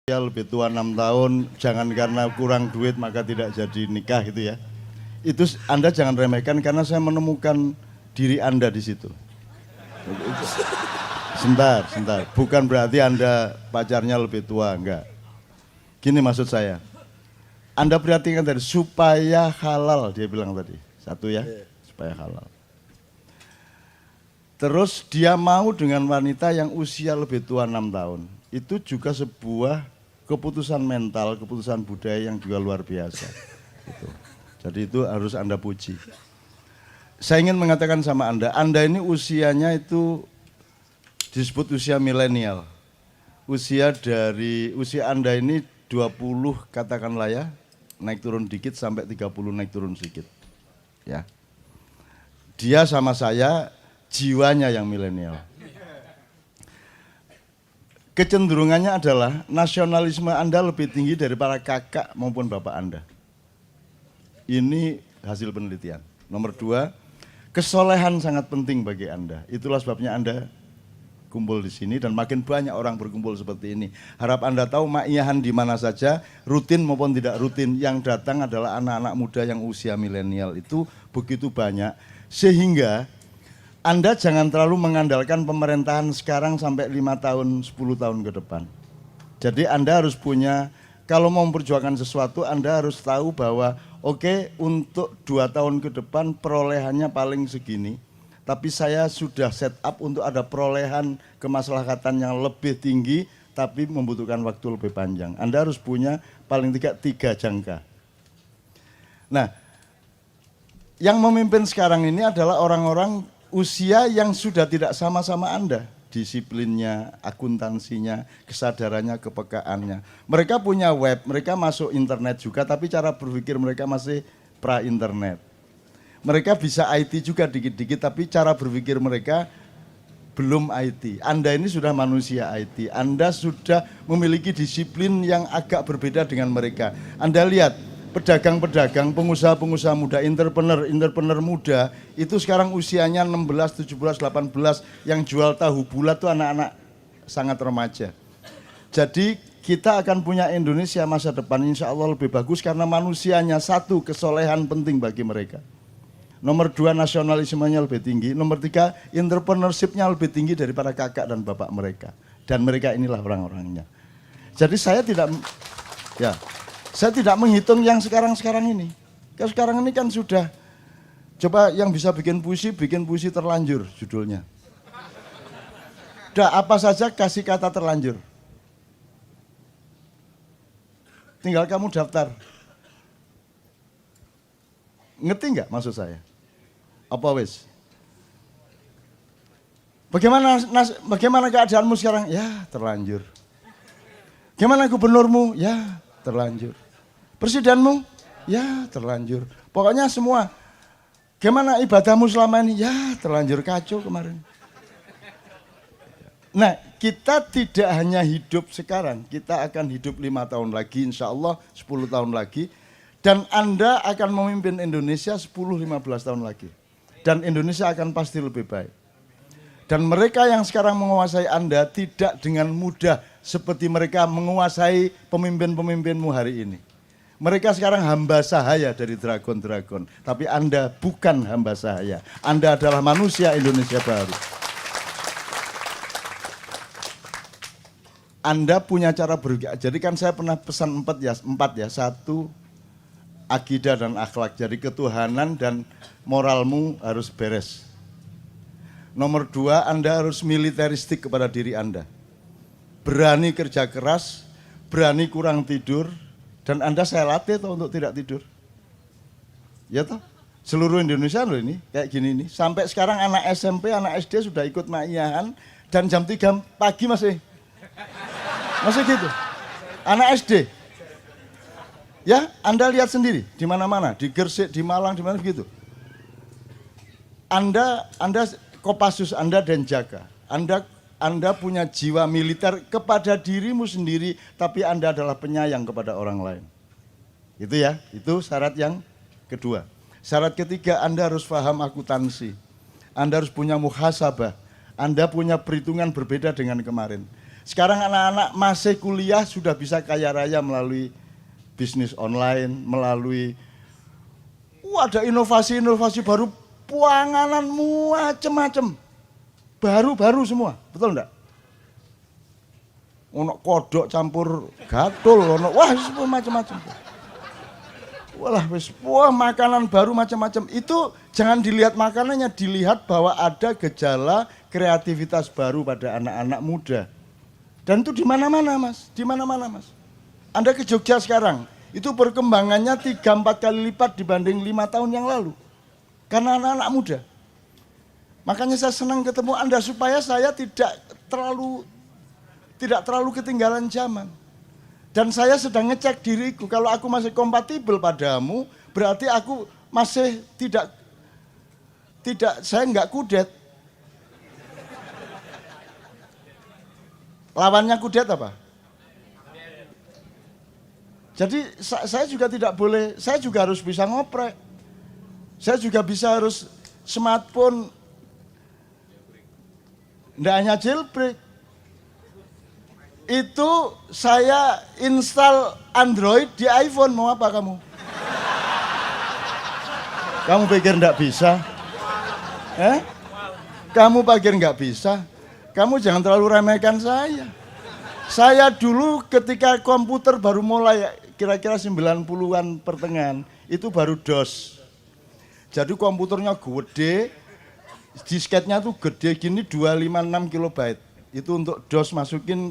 Ya lebih tua 6 tahun, jangan karena kurang duit maka tidak jadi nikah itu ya. Itu Anda jangan remehkan karena saya menemukan diri Anda di situ. Sebentar, sebentar. Bukan berarti Anda pacarnya lebih tua, enggak. Gini maksud saya. Anda perhatikan tadi, supaya halal dia bilang tadi. Satu ya, supaya halal. Terus dia mau dengan wanita yang usia lebih tua 6 tahun. Itu juga sebuah keputusan mental, keputusan budaya yang juga luar biasa. Gitu. Jadi itu harus Anda puji. Saya ingin mengatakan sama Anda ini usianya itu disebut usia milenial. Usia Anda ini 20 katakanlah ya, naik turun dikit sampai 30 naik turun sedikit. Ya. Dia sama saya jiwanya yang milenial. Kecenderungannya adalah nasionalisme Anda lebih tinggi dari para kakak maupun bapak Anda. Ini hasil penelitian. Nomor 2, kesolehan sangat penting bagi Anda. Itulah sebabnya Anda kumpul di sini dan makin banyak orang berkumpul seperti ini. Harap Anda tahu ma'iyahan di mana saja, rutin maupun tidak rutin, yang datang adalah anak-anak muda yang usia milenial itu begitu banyak. Sehingga Anda jangan terlalu mengandalkan pemerintahan sekarang sampai 5 tahun, 10 tahun ke depan. Jadi Anda harus punya, kalau mau memperjuangkan sesuatu, Anda harus tahu bahwa oke, untuk 2 tahun ke depan perolehannya paling segini. Tapi saya sudah set up untuk ada perolehan kemaslahatan yang lebih tinggi, tapi membutuhkan waktu lebih panjang. Anda harus punya paling tidak 3 jangka. Nah, yang memimpin sekarang ini adalah orang-orang usia yang sudah tidak sama-sama Anda, disiplinnya, akuntansinya, kesadarannya, kepekaannya. Mereka punya web, mereka masuk internet juga, tapi cara berpikir mereka masih pra-internet. Mereka bisa IT juga dikit-dikit, tapi cara berpikir mereka belum IT. Anda ini sudah manusia IT, Anda sudah memiliki disiplin yang agak berbeda dengan mereka. Anda lihat, pedagang-pedagang, pengusaha-pengusaha muda, entrepreneur muda, itu sekarang usianya 16, 17, 18, yang jual tahu bulat itu anak-anak sangat remaja. Jadi kita akan punya Indonesia masa depan insya Allah lebih bagus karena manusianya, satu, kesolehan penting bagi mereka. Nomor 2, nasionalismenya lebih tinggi. Nomor 3, entrepreneurship-nya lebih tinggi daripada kakak dan bapak mereka. Dan mereka inilah orang-orangnya. Jadi saya tidak menghitung yang sekarang-sekarang ini. Kalau sekarang ini kan sudah, coba yang bisa bikin puisi terlanjur judulnya. Udah apa saja kasih kata terlanjur. Tinggal kamu daftar. Ngerti nggak maksud saya? Apa wis? Bagaimana keadaanmu sekarang? Ya terlanjur. Gimana gubernurmu? Ya terlanjur. Presidenmu? Ya terlanjur. Pokoknya semua. Gimana ibadahmu selama ini? Ya terlanjur kacau kemarin. Nah, kita tidak hanya hidup sekarang, kita akan hidup 5 tahun lagi, insya Allah 10 tahun lagi. Dan Anda akan memimpin Indonesia 10-15 tahun lagi. Dan Indonesia akan pasti lebih baik. Dan mereka yang sekarang menguasai Anda tidak dengan mudah seperti mereka menguasai pemimpin-pemimpinmu hari ini. Mereka sekarang hamba sahaya dari dragon-dragon. Tapi Anda bukan hamba sahaya. Anda adalah manusia Indonesia baru. Anda punya cara berpikir. Jadi kan saya pernah pesan 4 ya. 1, akidah dan akhlak. Jadi ketuhanan dan moralmu harus beres. Nomor 2, Anda harus militeristik kepada diri Anda. Berani kerja keras, berani kurang tidur, dan Anda saya latih toh untuk tidak tidur. Ya toh? Seluruh Indonesia loh ini, kayak gini nih. Sampai sekarang anak SMP, anak SD sudah ikut ma'iyahan, dan jam 3 pagi masih gitu. Anak SD. Ya, Anda lihat sendiri di mana-mana, di Gresik, di Malang, di mana begitu. Anda Kopassus, Anda Denjaka. Anda punya jiwa militer kepada dirimu sendiri, tapi Anda adalah penyayang kepada orang lain. Itu ya, itu syarat yang kedua. Syarat ketiga, Anda harus paham akuntansi. Anda harus punya muhasabah. Anda punya perhitungan berbeda dengan kemarin. Sekarang anak-anak masih kuliah sudah bisa kaya raya melalui bisnis online, melalui ada inovasi-inovasi baru, panganan macam-macam. Baru-baru semua, betul enggak? Ono kodok campur gatul, ono wah semua macam-macam. Wah makanan baru macam-macam. Itu jangan dilihat makanannya, dilihat bahwa ada gejala kreativitas baru pada anak-anak muda. Dan itu di mana-mana Mas, di mana-mana Mas. Anda ke Jogja sekarang, itu perkembangannya 3-4 kali lipat dibanding 5 tahun yang lalu. Karena anak-anak muda. Makanya saya senang ketemu Anda supaya saya tidak terlalu ketinggalan zaman. Dan saya sedang ngecek diriku, kalau aku masih kompatibel padamu, berarti aku masih saya enggak kudet. Lawannya kudet apa? Jadi saya juga tidak boleh, saya juga harus bisa ngoprek. Saya juga harus smartphone, enggak hanya jailbreak. Itu saya install Android di iPhone, mau apa kamu? Kamu pikir enggak bisa? Kamu pikir enggak bisa? Kamu jangan terlalu remehkan saya. Saya dulu ketika komputer baru mulai, kira-kira 90-an pertengahan, itu baru DOS. Jadi komputernya gede, disketnya tuh gede gini 256 kilobyte. Itu untuk DOS masukin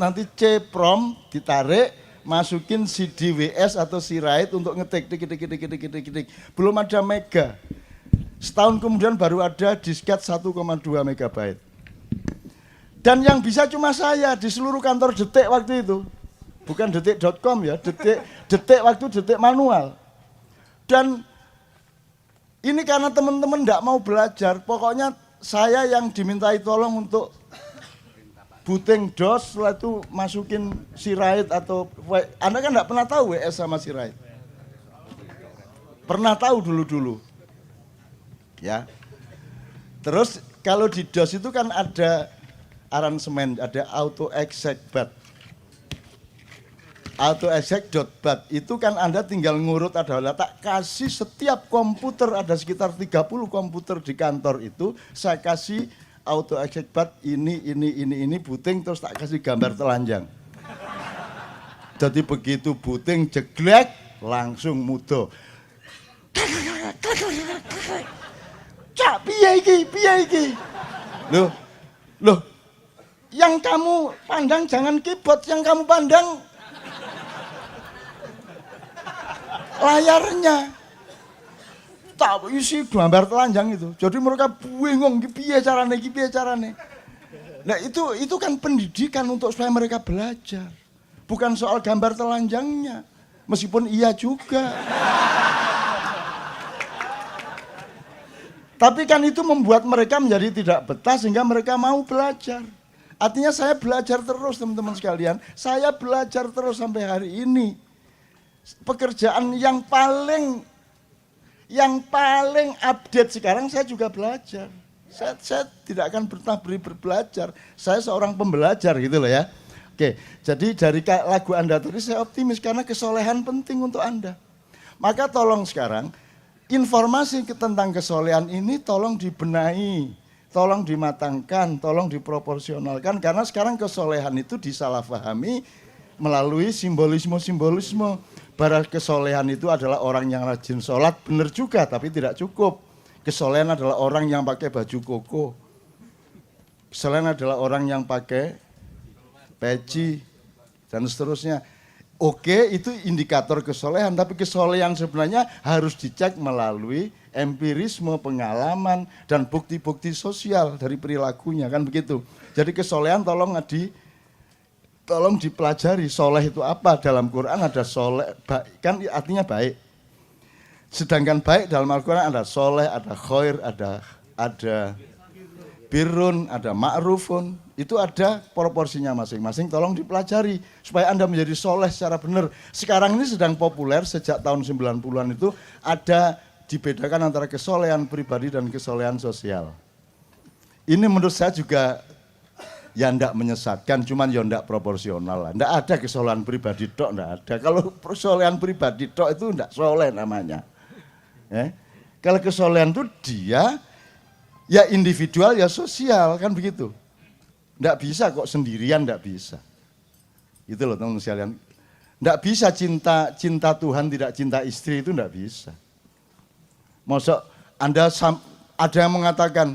nanti C-ROM ditarik, masukin CD WS atau C-Write untuk ngetik tik. Belum ada mega. Setahun kemudian baru ada disket 1,2 megabyte. Dan yang bisa cuma saya di seluruh kantor Detik waktu itu. Bukan detik.com ya, detik waktu detik manual. Dan ini karena teman-teman enggak mau belajar, pokoknya saya yang dimintai tolong untuk booting DOS, setelah itu masukin C-Write atau Anda kan enggak pernah tahu WS sama C-Write. Pernah tahu dulu-dulu. Ya. Terus kalau di DOS itu kan ada aransemen, ada auto-exec.bat. Auto-exec.bat itu kan Anda tinggal ngurut, adalah tak kasih setiap komputer, ada sekitar 30 komputer di kantor itu, saya kasih auto-exec.bat ini booting, terus tak kasih gambar telanjang. Jadi begitu booting jeglek, langsung mudo. Cak, piye iki? Loh, yang kamu pandang jangan keyboard, yang kamu pandang layarnya. Tak isi gambar telanjang itu. Jadi mereka bingung piye carane. Nah, itu kan pendidikan untuk supaya mereka belajar. Bukan soal gambar telanjangnya. Meskipun iya juga. Tapi kan itu membuat mereka menjadi tidak betah sehingga mereka mau belajar. Artinya saya belajar terus teman-teman sekalian. Saya belajar terus sampai hari ini. Pekerjaan yang paling update sekarang saya juga belajar. Saya tidak akan pernah berbelajar. Saya seorang pembelajar gitu loh ya. Oke, jadi dari lagu Anda tadi saya optimis karena kesolehan penting untuk Anda. Maka tolong sekarang informasi tentang kesolehan ini tolong dibenahi, tolong dimatangkan, tolong diproporsionalkan. Karena sekarang kesolehan itu disalahpahami melalui simbolisme. Bahwa kesolehan itu adalah orang yang rajin sholat, benar juga tapi tidak cukup. Kesolehan adalah orang yang pakai baju koko. Kesolehan adalah orang yang pakai peci dan seterusnya. Oke, itu indikator kesolehan, tapi kesolehan sebenarnya harus dicek melalui empirisme, pengalaman, dan bukti-bukti sosial dari perilakunya, kan begitu. Jadi kesolehan tolong dipelajari, soleh itu apa? Dalam Quran ada soleh, kan artinya baik. Sedangkan baik dalam Al-Quran ada soleh, ada khair, ada birrun, ada ma'rufun. Itu ada proporsinya masing-masing, tolong dipelajari supaya Anda menjadi soleh secara benar. Sekarang ini sedang populer sejak tahun 90-an itu ada dibedakan antara kesolehan pribadi dan kesolehan sosial. Ini menurut saya juga ya ndak menyesatkan, cuman ya ndak proporsional lah. Ndak ada kesolehan pribadi tok, ndak ada. Kalau kesolehan pribadi tok itu ndak soleh namanya. Kalau kesolehan itu dia ya individual ya sosial kan begitu. Ndak bisa kok sendirian, ndak bisa. Gitu loh teman-teman sekalian. Ndak bisa cinta Tuhan tidak cinta istri itu ndak bisa. Masa Anda ada yang mengatakan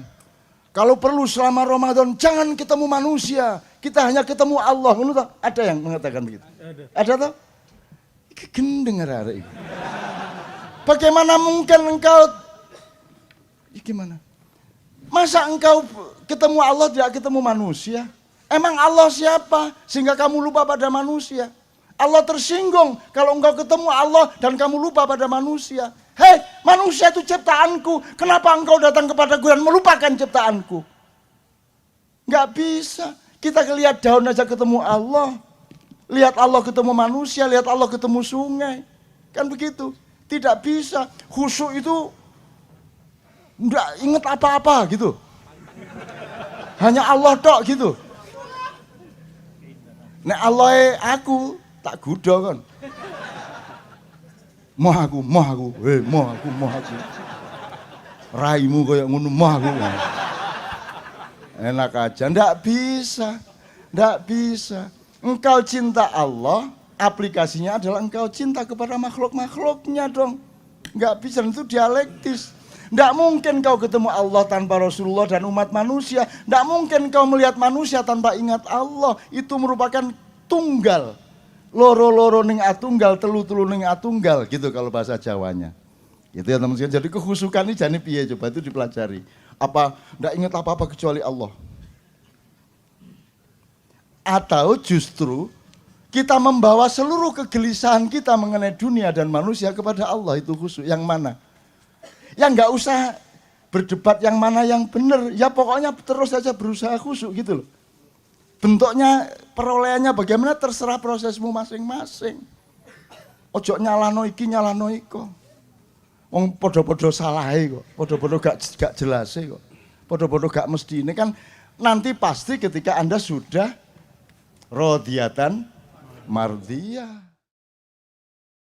kalau perlu selama Ramadan jangan ketemu manusia, kita hanya ketemu Allah. Ada yang mengatakan begitu? Ada toh? Gendeng arek. Bagaimana mungkin engkau gimana? Masa engkau ketemu Allah tidak ketemu manusia? Emang Allah siapa sehingga kamu lupa pada manusia? Allah tersinggung kalau engkau ketemu Allah dan kamu lupa pada manusia. Hei, manusia itu ciptaanku. Kenapa engkau datang kepadaku dan melupakan ciptaanku? Enggak bisa. Kita lihat daun aja ketemu Allah. Lihat Allah ketemu manusia, lihat Allah ketemu sungai. Kan begitu. Tidak bisa. Khusyuk itu enggak ingat apa-apa gitu. Hanya Allah tok gitu. Nek Allah aku tak gudo kan. Moh aku. Raimu kayak ngono moh aku. Enak aja, ndak bisa. Engkau cinta Allah, aplikasinya adalah engkau cinta kepada makhluk-makhluknya dong. Nggak bisa, itu dialektis. Nggak mungkin kau ketemu Allah tanpa Rasulullah dan umat manusia. Nggak mungkin kau melihat manusia tanpa ingat Allah. Itu merupakan tunggal. Loro-loro ning atunggal, telu-telu ning atunggal gitu kalau bahasa Jawanya. Gitu ya teman-teman. Jadi kehusukan ini jane piye coba itu dipelajari. Apa nggak ingat apa-apa kecuali Allah? Atau justru kita membawa seluruh kegelisahan kita mengenai dunia dan manusia kepada Allah, itu khusyuk. Yang mana? Ya nggak usah berdebat yang mana yang benar. Ya pokoknya terus saja berusaha khusyuk gitu loh. Bentuknya, perolehannya bagaimana terserah prosesmu masing-masing. Ojo nyalano iki nyalano iko. Wong podo-podo salahe kok, podo-podo gak jelas kok. Podo-podo gak mesti. Ini kan nanti pasti ketika Anda sudah rodiyatan mardiyah.